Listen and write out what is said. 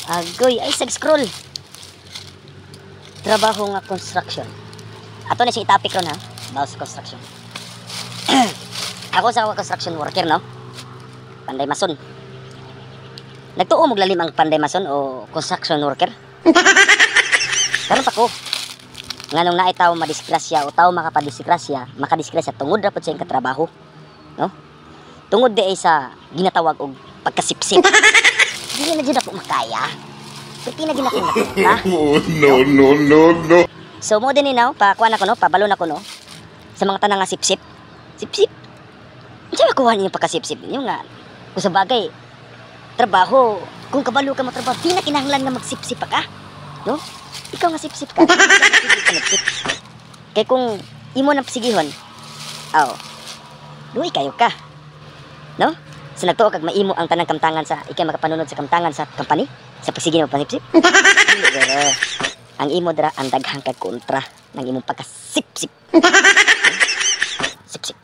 Agoy, ay sag-scroll. Trabaho nga construction. Ato na siya topic ron ha. About sa construction. Ako sa construction worker, no? Panday mason. Nagtuo mo lalim ang panday mason o construction worker? Karon pa ko. Nganong naay tawo madisgrasya o tawo makadisgrasya tungod ra pud sa iyang katrabaho, no? Tungod di ay sa ginatawag og pagkasipsip. Dili na jud ako makaya. Pati na ginako na. No. So mo din now, pakuan ako no, pabalon ako no. Sa mga tanang nga sipsip. Sipsip. Unsa makuha niyo pagkasipsip niyo nga? Kung sa bagay trabaho, kung kabalo ka matrabaho, di na kinahanglan nga magsipsip ka, no? Ikaw nga sipsip ka. Kaya kung imo nang pasigihon, duay kayo ka. No? So nagtuo kag maimo ang tanang kamtangan sa ikay makapanunod sa kamtangan sa company, sa pasigihon mo pansipsip. Pero ang imo dira ang daghang kag kontra ng imong pagkasipsip. Sipsip.